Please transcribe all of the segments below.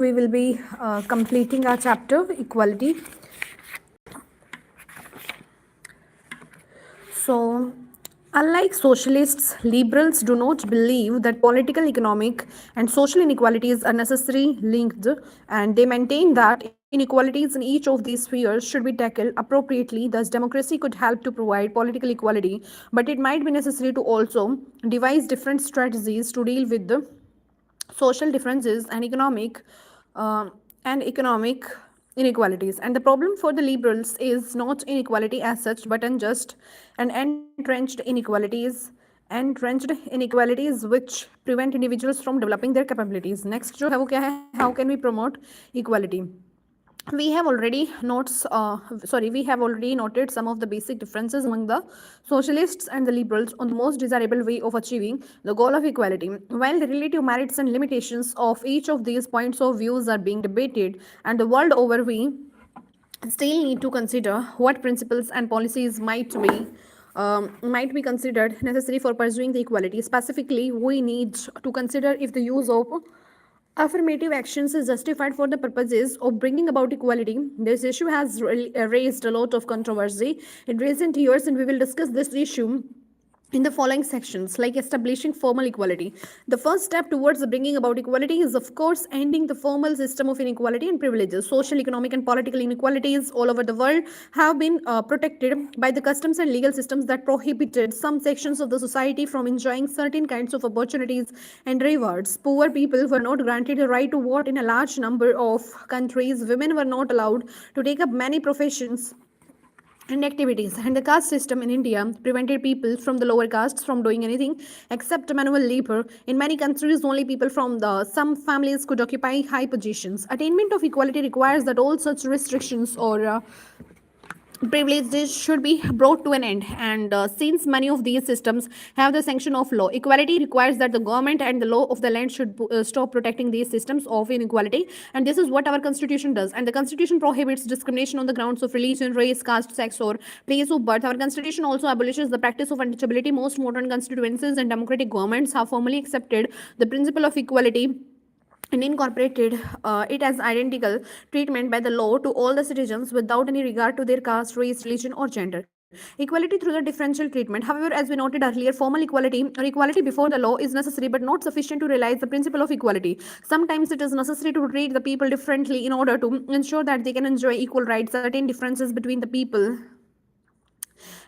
we will be completing our chapter equality. So, unlike socialists, liberals do not believe that political, economic, and social inequalities are necessarily linked, and they maintain that inequalities in each of these spheres should be tackled appropriately. Thus, democracy could help to provide political equality, but it might be necessary to also devise different strategies to deal with the social differences uh, and economic inequalities. And the problem for the liberals is not inequality as such, but unjust and entrenched inequalities which prevent individuals from developing their capabilities. Next जो है वो क्या है, how can we promote equality? We have already noted some of the basic differences among the socialists and the liberals on the most desirable way of achieving the goal of equality. While the relative merits and limitations of each of these points of views are being debated, and the world over, we still need to consider what principles and policies might be considered necessary for pursuing the equality. Specifically, we need to consider if the use of affirmative actions is justified for the purposes of bringing about equality. This issue has raised a lot of controversy in recent years, and we will discuss this issue in the following sections, like establishing formal equality. The first step towards bringing about equality is, of course, ending the formal system of inequality and privileges. Social, economic, and political inequalities all over the world have been protected by the customs and legal systems that prohibited some sections of the society from enjoying certain kinds of opportunities and rewards. Poor people were not granted the right to vote in a large number of countries. Women were not allowed to take up many professions and activities, and the caste system in India prevented people from the lower castes from doing anything except manual labor. In many countries, only people from the some families could occupy high positions. Attainment of equality requires that all such restrictions or privileges should be brought to an end, and since many of these systems have the sanction of law, equality requires that the government and the law of the land should stop protecting these systems of inequality. And this is what our constitution does. And the constitution prohibits discrimination on the grounds of religion, race, caste, sex, or place of birth. Our constitution also abolishes the practice of untouchability. Most modern constituencies and democratic governments have formally accepted the principle of equality and incorporated it as identical treatment by the law to all the citizens without any regard to their caste, race, religion, or gender. Equality through the differential treatment. However, as we noted earlier, formal equality or equality before the law is necessary but not sufficient to realize the principle of equality. Sometimes it is necessary to treat the people differently in order to ensure that they can enjoy equal rights. Certain differences between the people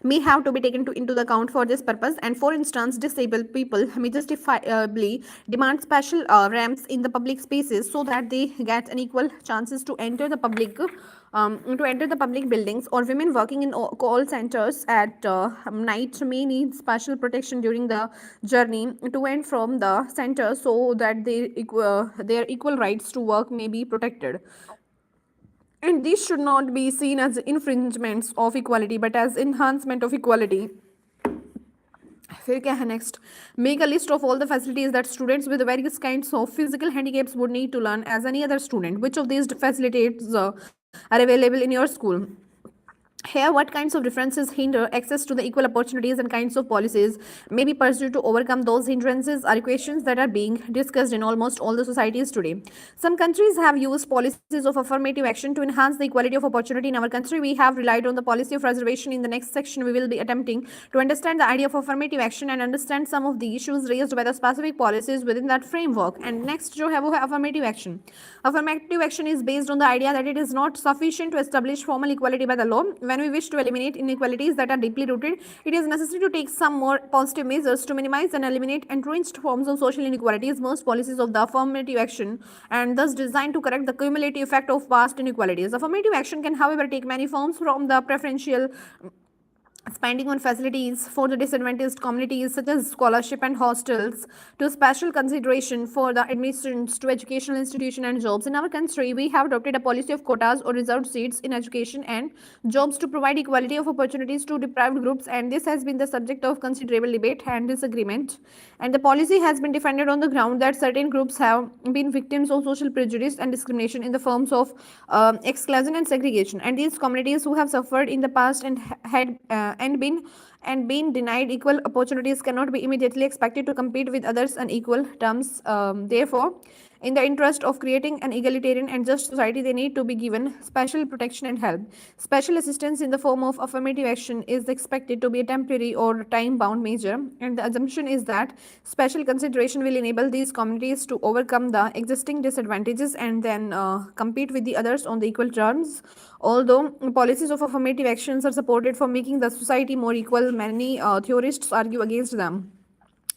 may have to be taken into the account for this purpose. And for instance, disabled people may justifiably demand special ramps in the public spaces so that they get an equal chances to enter the public buildings. Or women working in call centers at night may need special protection during the journey to and from the center so that their equal rights to work may be protected. And these should not be seen as infringements of equality but as enhancement of equality. फिर क्या है next? Make a list of all the facilities that students with various kinds of physical handicaps would need to learn as any other student. Which of these facilities are available in your school? Here, what kinds of differences hinder access to the equal opportunities and kinds of policies may be pursued to overcome those hindrances are questions that are being discussed in almost all the societies today. Some countries have used policies of affirmative action to enhance the equality of opportunity. In our country, we have relied on the policy of reservation. In the next section, we will be attempting to understand the idea of affirmative action and understand some of the issues raised by the specific policies within that framework. And next, जो है वो है affirmative action. Affirmative action is based on the idea that it is not sufficient to establish formal equality by the law. When we wish to eliminate inequalities that are deeply rooted, it is necessary to take some more positive measures to minimize and eliminate entrenched forms of social inequalities. Most policies of the affirmative action and thus designed to correct the cumulative effect of past inequalities. Affirmative action can, however, take many forms, from the preferential spending on facilities for the disadvantaged communities such as scholarship and hostels to special consideration for the admissions to educational institutions and jobs. In our country, we have adopted a policy of quotas or reserved seats in education and jobs to provide equality of opportunities to deprived groups, and this has been the subject of considerable debate and disagreement. And the policy has been defended on the ground that certain groups have been victims of social prejudice and discrimination in the forms of exclusion and segregation, and these communities who have suffered in the past and been and being denied equal opportunities cannot be immediately expected to compete with others on equal terms. Therefore, in the interest of creating an egalitarian and just society, they need to be given special protection and help. Special assistance in the form of affirmative action is expected to be a temporary or time bound measure, and the assumption is that special consideration will enable these communities to overcome the existing disadvantages and then compete with the others on the equal terms. Although policies of affirmative actions are supported for making the society more equal, many theorists argue against them.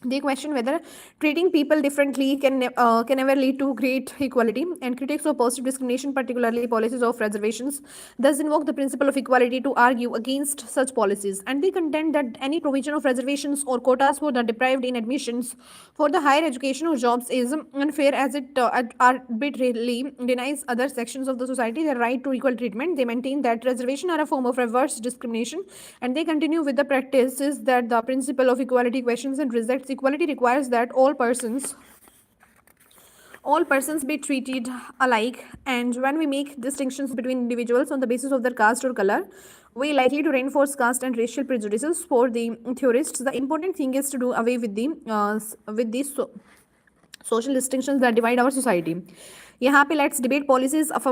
They question whether treating people differently can never lead to great equality, and critics of positive discrimination, particularly policies of reservations, thus invoke the principle of equality to argue against such policies. And they contend that any provision of reservations or quotas for the deprived in admissions for the higher education or jobs is unfair, as it arbitrarily denies other sections of the society their right to equal treatment. They maintain that reservation are a form of reverse discrimination, and they continue with the practices that the principle of equality questions and rejects. Equality requires that all persons be treated alike, and when we make distinctions between individuals on the basis of their caste or color, we likely to reinforce caste and racial prejudices. For the theorists, the important thing is to do away with these social distinctions that divide our society. यहाँ पे let's debate policies of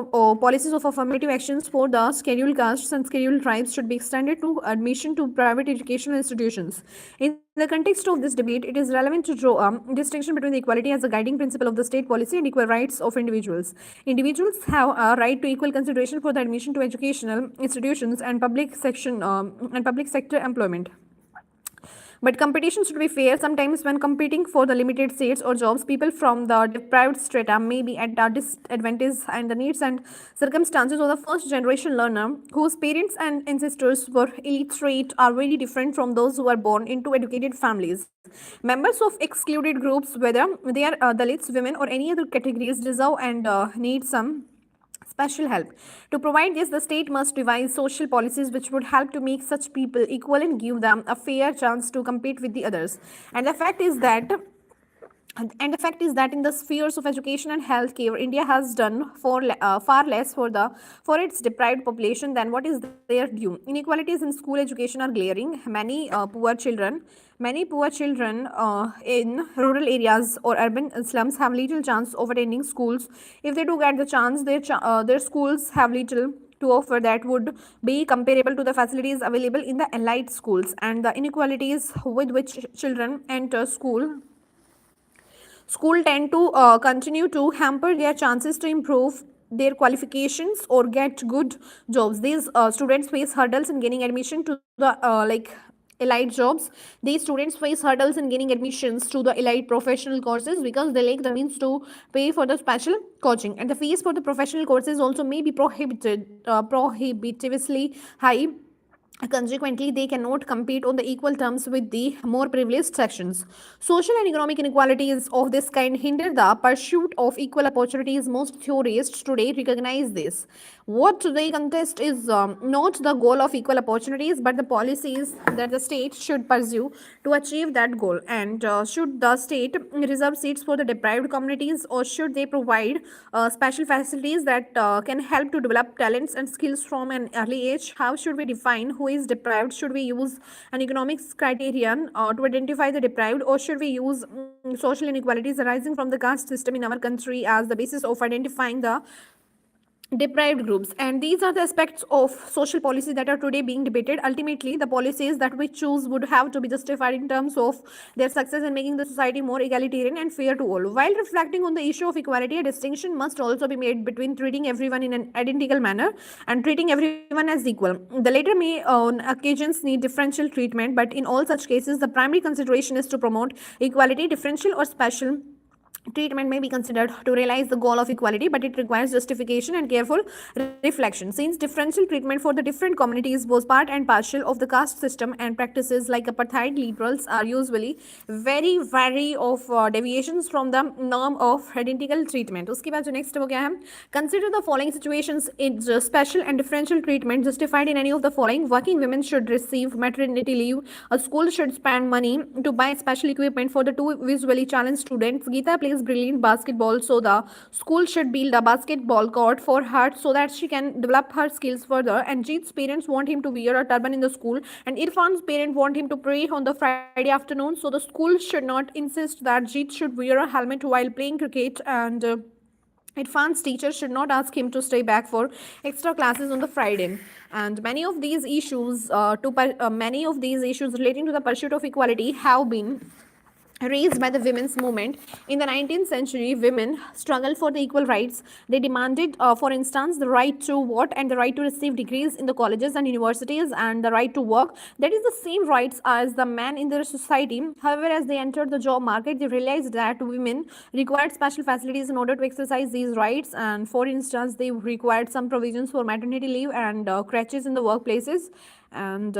affirmative actions for the scheduled castes and scheduled tribes should be extended to admission to private educational institutions. In the context of this debate, it is relevant to draw a distinction between the equality as a guiding principle of the state policy and equal rights of individuals. Individuals have a right to equal consideration for the admission to educational institutions and public sector employment. But competition should be fair. Sometimes, when competing for the limited seats or jobs, people from the deprived strata may be at a disadvantage, and the needs and circumstances of the first generation learner, whose parents and ancestors were illiterate, are very different from those who are born into educated families. Members of excluded groups, whether they are Dalits, women, or any other categories, deserve and need some special help. To provide this, the state must devise social policies which would help to make such people equal and give them a fair chance to compete with the others. And the fact is that in the spheres of education and healthcare, India has done far less for its deprived population than what is their due. Inequalities in school education are glaring. Many poor children in rural areas or urban slums have little chance of attending schools. If they do get the chance, their schools have little to offer that would be comparable to the facilities available in the elite schools, and the inequalities with which children enter school tend to continue to hamper their chances to improve their qualifications or get good jobs. These students face hurdles in gaining admission to the elite jobs. These students face hurdles in gaining admissions to the elite professional courses because they lack the means to pay for the special coaching, and the fees for the professional courses also may be prohibitively high. Consequently, they cannot compete on the equal terms with the more privileged sections. Social and economic inequalities of this kind hinder the pursuit of equal opportunities. Most theorists today recognize this. What they contest is not the goal of equal opportunities, but the policies that the state should pursue to achieve that goal. And should the state reserve seats for the deprived communities, or should they provide special facilities that can help to develop talents and skills from an early age? How should we define who is deprived? Should we use an economics criterion to identify the deprived, or should we use social inequalities arising from the caste system in our country as the basis of identifying the deprived groups? And these are the aspects of social policy that are today being debated. Ultimately, the policies that we choose would have to be justified in terms of their success in making the society more egalitarian and fair to all. While reflecting on the issue of equality, a distinction must also be made between treating everyone in an identical manner and treating everyone as equal. The latter may on occasions need differential treatment, but in all such cases, the primary consideration is to promote equality. Differential or special treatment may be considered to realize the goal of equality, but it requires justification and careful reflection. Since differential treatment for the different communities was part and parcel of the caste system, and practices like apartheid liberals are usually very vary of deviations from the norm of identical treatment. उसके बाद जो next हो गया है, consider the following situations in special and differential treatment justified in any of the following. Working women should receive maternity leave. A school should spend money to buy special equipment for the two visually challenged students. Geeta plays plays brilliant basketball, so the school should build a basketball court for her so that she can develop her skills further. And Jeet's parents want him to wear a turban in the school, and Irfan's parents want him to pray on the Friday afternoon. So the school should not insist that Jeet should wear a helmet while playing cricket, and Irfan's teacher should not ask him to stay back for extra classes on the Friday. And many of these issues relating to the pursuit of equality have been raised by the women's movement. In the 19th century, women struggled for the equal rights. They demanded, for instance, the right to vote and the right to receive degrees in the colleges and universities and the right to work. That is the same rights as the men in their society. However, as they entered the job market, they realized that women required special facilities in order to exercise these rights. And for instance, they required some provisions for maternity leave and crutches in the workplaces. And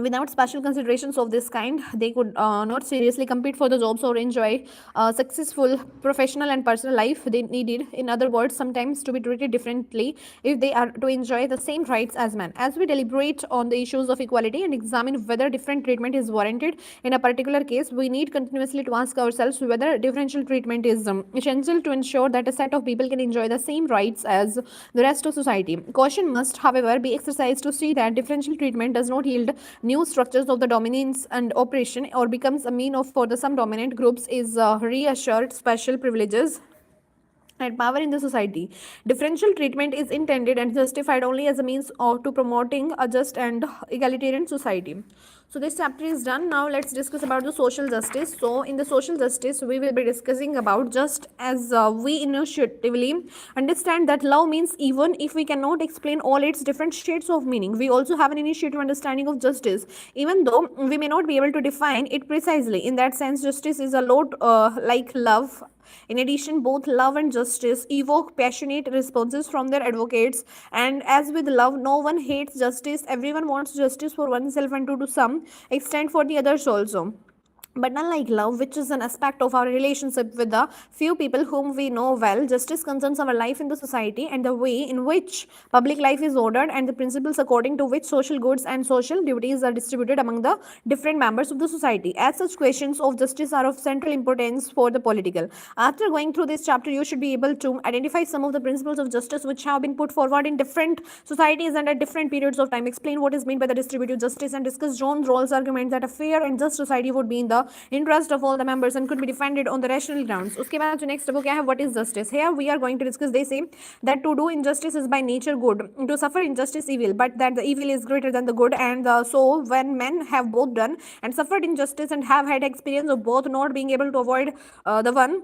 without special considerations of this kind, they could not seriously compete for the jobs or enjoy a successful professional and personal life they needed. In other words, sometimes to be treated differently if they are to enjoy the same rights as men. As we deliberate on the issues of equality and examine whether different treatment is warranted in a particular case, we need continuously to ask ourselves whether differential treatment is essential to ensure that a set of people can enjoy the same rights as the rest of society. Caution must, however, be exercised to see that differential treatment does not yield new structures of the dominance and oppression or becomes a mean of for the some dominant groups is reassured special privileges and power in the society. Differential treatment is intended and justified only as a means of to promoting a just and egalitarian society. So this chapter is done. Now let's discuss about the social justice. So in the social justice, we will be discussing about just as we intuitively understand that love means even if we cannot explain all its different shades of meaning, we also have an initiative understanding of justice, even though we may not be able to define it precisely. In that sense, justice is a lot like love. In addition, both love and justice evoke passionate responses from their advocates. And as with love, no one hates justice. Everyone wants justice for oneself and to some extent for the others also. But unlike love, which is an aspect of our relationship with the few people whom we know well, justice concerns our life in the society and the way in which public life is ordered and the principles according to which social goods and social duties are distributed among the different members of the society. As such, questions of justice are of central importance for the political. After going through this chapter, you should be able to identify some of the principles of justice which have been put forward in different societies and at different periods of time. Explain what is meant by the distributive justice and discuss John Rawls' argument that a fair and just society would be in the interest of all the members and could be defended on the rational grounds. उसके बाद जो next वो क्या है, what is justice? Here we are going to discuss. They say that to do injustice is by nature good, to suffer injustice evil, but that the evil is greater than the good. And so when men have both done and suffered injustice and have had experience of both not being able to avoid the one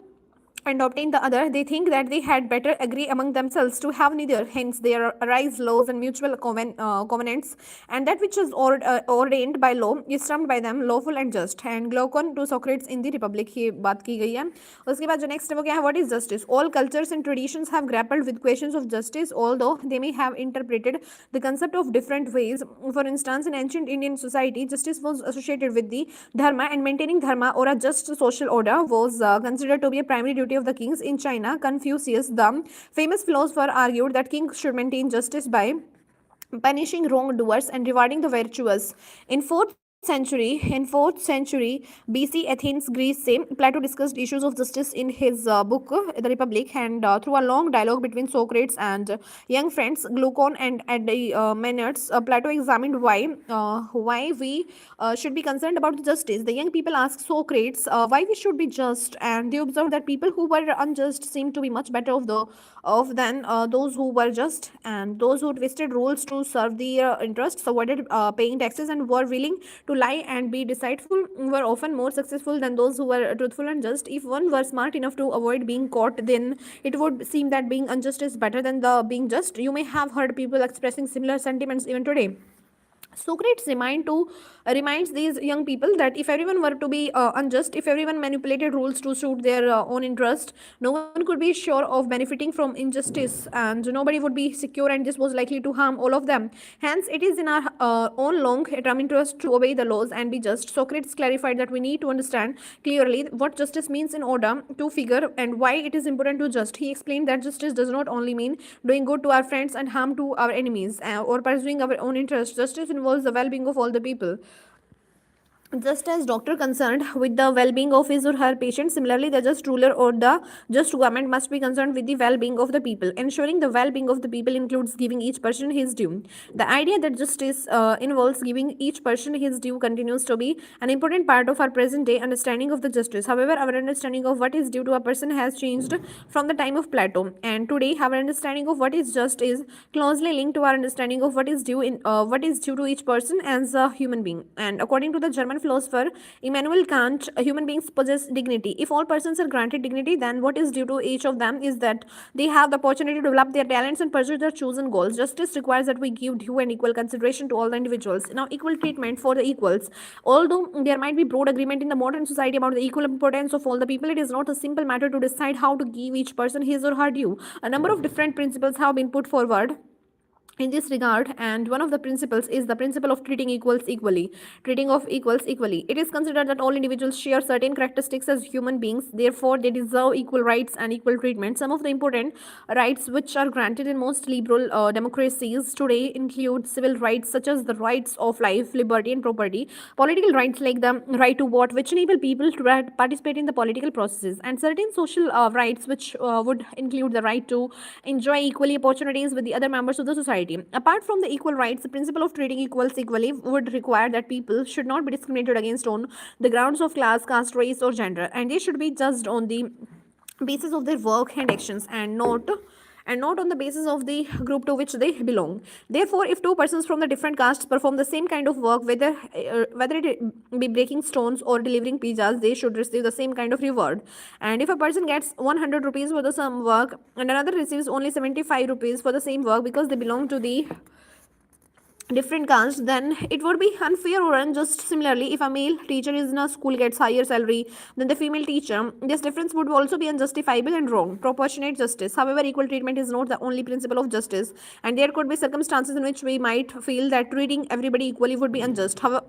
and obtain the other, they think that they had better agree among themselves to have neither. Hence, there arise laws and mutual covenants, and that which is ordained by law is termed by them lawful and just. And Glaucon to Socrates in the Republic ये बात की गई है. उसके बाद जो next है वो क्या है, what is justice? All cultures and traditions have grappled with questions of justice, although they may have interpreted the concept of different ways. For instance, in ancient Indian society, justice was associated with the dharma, and maintaining dharma or a just social order was considered to be a primary duty of the kings. In China, Confucius, the famous philosopher, argued that kings should maintain justice by punishing wrongdoers and rewarding the virtuous. In 4th century BC, Athens, Greece, Plato discussed issues of justice in his book The Republic, and through a long dialogue between Socrates and young friends Glaucon and Menards, Plato examined why we should be concerned about justice. The young people asked Socrates why we should be just, and they observed that people who were unjust seemed to be much better than those who were just, and those who twisted rules to serve their interests, avoided paying taxes, and were willing to lie and be deceitful were often more successful than those who were truthful and just. If one were smart enough to avoid being caught, then it would seem that being unjust is better than the being just. You may have heard people expressing similar sentiments even today. Socrates reminds these young people that if everyone were to be unjust, if everyone manipulated rules to suit their own interest, no one could be sure of benefiting from injustice, and nobody would be secure, and this was likely to harm all of them. Hence, it is in our own long-term interest to obey the laws and be just. Socrates clarified that we need to understand clearly what justice means in order to figure and why it is important to just. He explained that justice does not only mean doing good to our friends and harm to our enemies or pursuing our own interests. Justice involves the well-being of all the people. just as doctor concerned with the well-being of his or her patient, similarly the just ruler or the just government must be concerned with the well-being of the people. Ensuring the well-being of the people includes giving each person his due. The idea that justice involves giving each person his due continues to be an important part of our present day understanding of the justice. However, our understanding of what is due to a person has changed from the time of Plato, and today our understanding of what is just is closely linked to our understanding of what is due to each person as a human being. And according to the German philosopher Immanuel Kant, human beings possess dignity. If all persons are granted dignity, then what is due to each of them is that they have the opportunity to develop their talents and pursue their chosen goals. Justice requires that we give due and equal consideration to all the individuals. Now, equal treatment for the equals. Although there might be broad agreement in the modern society about the equal importance of all the people, it is not a simple matter to decide how to give each person his or her due. A number of different principles have been put forward in this regard, and one of the principles is the principle of treating of equals equally. It is considered that all individuals share certain characteristics as human beings, therefore they deserve equal rights and equal treatment. Some of the important rights which are granted in most liberal democracies today include civil rights such as the rights of life, liberty and property, political rights like the right to vote which enable people to participate in the political processes, and certain social rights which would include the right to enjoy equally opportunities with the other members of the society. Apart from the equal rights, the principle of treating equals equally would require that people should not be discriminated against on the grounds of class, caste, race, or gender, and they should be judged on the basis of their work and actions, and not on the basis of the group to which they belong. Therefore, if two persons from the different castes perform the same kind of work, whether it be breaking stones or delivering pizzas, they should receive the same kind of reward. And if a person gets 100 rupees for the same work and another receives only 75 rupees for the same work because they belong to the different castes, then it would be unfair or unjust. Similarly, if a male teacher is in a school gets higher salary than the female teacher, this difference would also be unjustifiable and wrong. Proportionate justice, however, equal treatment is not the only principle of justice, and there could be circumstances in which we might feel that treating everybody equally would be unjust. However,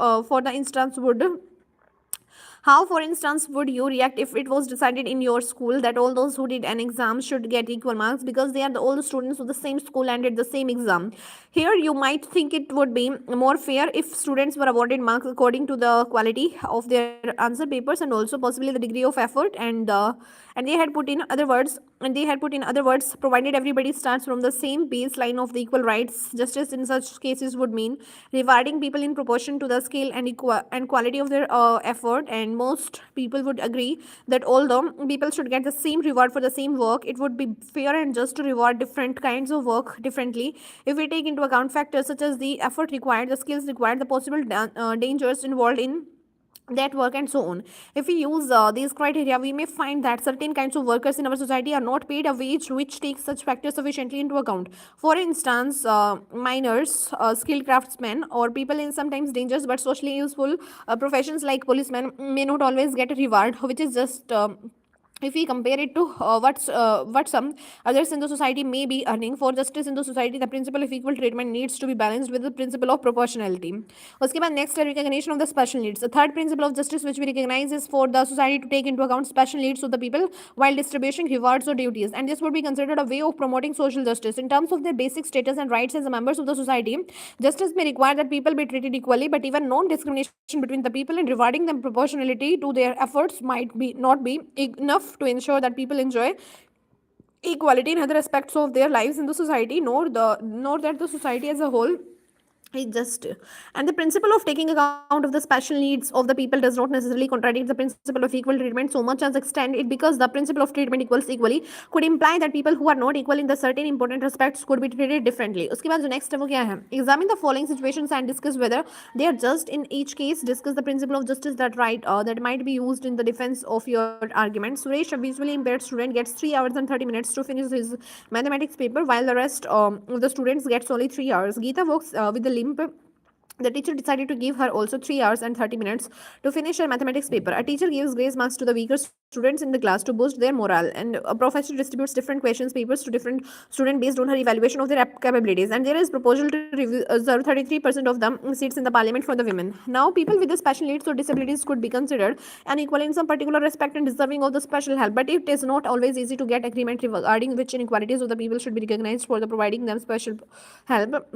how, for instance, would you react if it was decided in your school that all those who did an exam should get equal marks because they are all the students of the same school and did the same exam? Here, you might think it would be more fair if students were awarded marks according to the quality of their answer papers and also possibly the degree of effort and they had put in other words provided everybody starts from the same baseline of the equal rights. Justice in such cases would mean rewarding people in proportion to the scale and quality of their effort, and most people would agree that although people should get the same reward for the same work, it would be fair and just to reward different kinds of work differently if we take into account factors such as the effort required, the skills required, the possible dangers involved in that work, and so on. If we use these criteria, we may find that certain kinds of workers in our society are not paid a wage which takes such factors sufficiently into account. For instance, miners, skilled craftsmen, or people in sometimes dangerous but socially useful professions like policemen may not always get a reward which is just if we compare it to what some others in the society may be earning. For justice in the society, the principle of equal treatment needs to be balanced with the principle of proportionality. उसके बाद next है recognition of the special needs. The third principle of justice which we recognize is for the society to take into account special needs of the people while distributing rewards or duties, and this would be considered a way of promoting social justice in terms of their basic status and rights as members of the society. Justice may require that people be treated equally, but even non-discrimination between the people and rewarding them proportionality to their efforts might be not be enough to ensure that people enjoy equality in other aspects of their lives in the society, nor that the society as a whole it just. And the principle of taking account of the special needs of the people does not necessarily contradict the principle of equal treatment so much as extend it, because the principle of treatment equals equally could imply that people who are not equal in the certain important respects could be treated differently. उसके बाद जो next है वो क्या है? Examine the following situations and discuss whether they are just. In each case, discuss the principle of justice that might be used in the defense of your argument. Suresh, a visually impaired student, gets 3 hours and 30 minutes to finish his mathematics paper, while the rest of the students gets only 3 hours. Geeta works with the limp. The teacher decided to give her also 3 hours and 30 minutes to finish her mathematics paper. A teacher gives grace marks to the weaker students in the class to boost their morale, and a professor distributes different questions papers to different students based on her evaluation of their capabilities. And there is proposal to reserve 33% of the seats in the parliament for the women. Now, people with the special needs or disabilities could be considered unequal in some particular respect and deserving of the special help, but it is not always easy to get agreement regarding which inequalities of the people should be recognized for the providing them special help.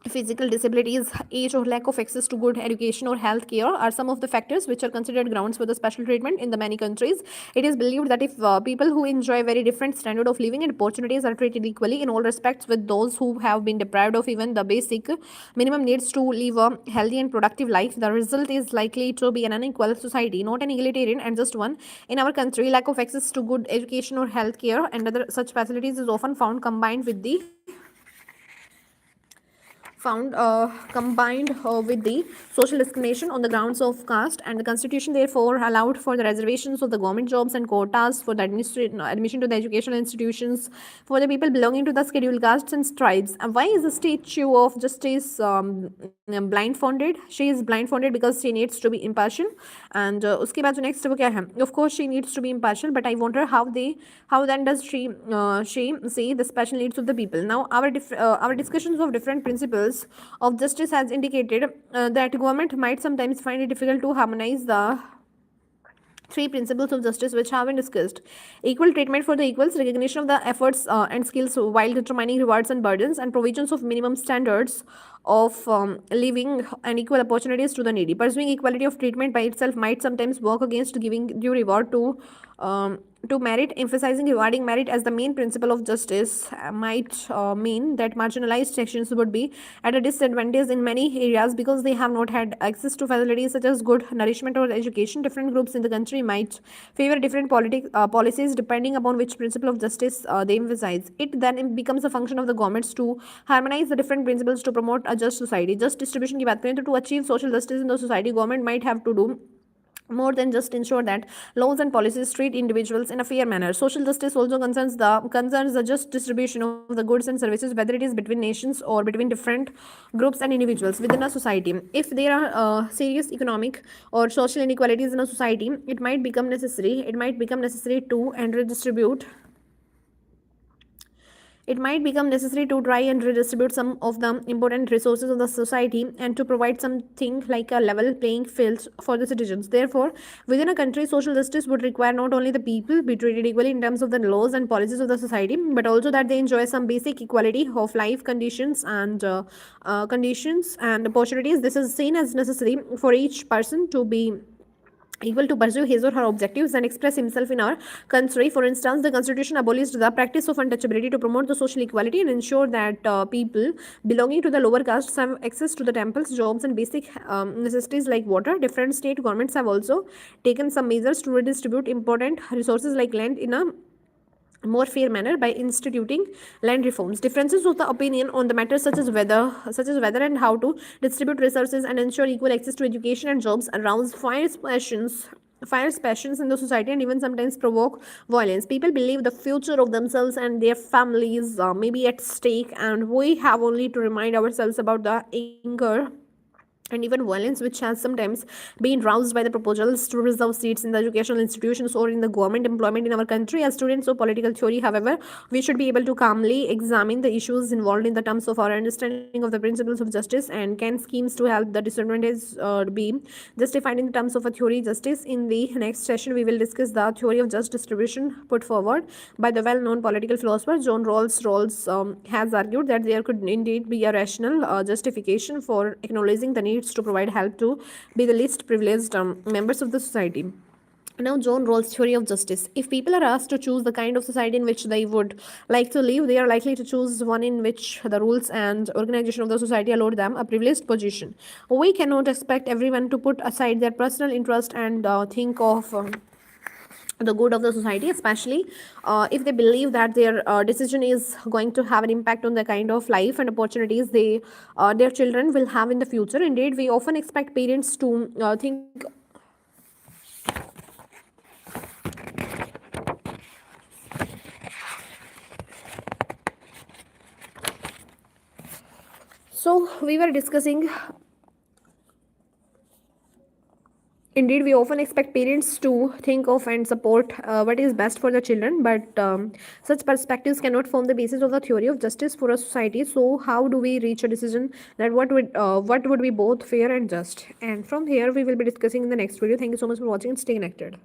Physical disabilities, age, or lack of access to good education or health care are some of the factors which are considered grounds for the special treatment in the many countries. It is believed that if people who enjoy very different standard of living and opportunities are treated equally in all respects with those who have been deprived of even the basic minimum needs to live a healthy and productive life, the result is likely to be an unequal society, not an egalitarian and just one. In our country, lack of access to good education or health care and other such facilities is often found combined with the social discrimination on the grounds of caste, and the constitution therefore allowed for the reservations of the government jobs and quotas for the admission to the educational institutions for the people belonging to the scheduled castes and tribes. And why is the statue of justice blindfolded? She is blindfolded because she needs to be impartial. And उसके बाद जो next वो क्या है? Of course she needs to be impartial, but I wonder how then does she see the special needs of the people. Now our discussions of different principles of justice has indicated that government might sometimes find it difficult to harmonize the three principles of justice which have been discussed: equal treatment for the equals, recognition of the efforts and skills while determining rewards and burdens, and provisions of minimum standards of living and equal opportunities to the needy. Pursuing equality of treatment by itself might sometimes work against giving due reward to merit. Emphasizing rewarding merit as the main principle of justice might mean that marginalized sections would be at a disadvantage in many areas because they have not had access to facilities such as good nourishment or education. Different groups in the country might favor different policies depending upon which principle of justice they emphasize. It then becomes a function of the governments to harmonize the different principles to promote a just society. Just distribution की बात करें तो to achieve social justice in the society, government might have to do more than just ensure that laws and policies treat individuals in a fair manner. Social justice also concerns the just distribution of the goods and services, whether it is between nations or between different groups and individuals within a society. If there are serious economic or social inequalities in a society, it might become necessary to and redistribute it might become necessary to try and redistribute some of the important resources of the society and to provide something like a level playing field for the citizens. Therefore, within a country, social justice would require not only the people be treated equally in terms of the laws and policies of the society, but also that they enjoy some basic equality of life conditions and opportunities. This is seen as necessary for each person to be able to pursue his or her objectives and express himself in our country. For instance, the constitution abolished the practice of untouchability to promote the social equality and ensure that people belonging to the lower castes have access to the temples, jobs, and basic necessities like water. Different state governments have also taken some measures to redistribute important resources like land in a more fair manner by instituting land reforms. Differences of the opinion on the matters such as whether and how to distribute resources and ensure equal access to education and jobs arouse fires passions in the society and even sometimes provoke violence. People believe the future of themselves and their families may be at stake, and we have only to remind ourselves about the anger and even violence which has sometimes been roused by the proposals to reserve seats in the educational institutions or in the government employment in our country. As students of political theory, however, we should be able to calmly examine the issues involved in the terms of our understanding of the principles of justice, and can schemes to help the disadvantage be justified in terms of a theory justice. In the next session, we will discuss the theory of just distribution put forward by the well-known political philosopher John Rawls. Has argued that there could indeed be a rational justification for acknowledging the needs to provide help to be the least privileged members of the society. Now, John Rawls' theory of justice. If people are asked to choose the kind of society in which they would like to live, they are likely to choose one in which the rules and organization of the society allow them a privileged position. We cannot expect everyone to put aside their personal interest and think of the good of the society, especially if they believe that their decision is going to have an impact on the kind of life and opportunities their children will have in the future. Indeed, we often expect parents to think. So we were discussing. Indeed, we often expect parents to think of and support what is best for the children, but such perspectives cannot form the basis of the theory of justice for a society. So, how do we reach a decision that what would be both fair and just? And from here, we will be discussing in the next video. Thank you so much for watching and stay connected.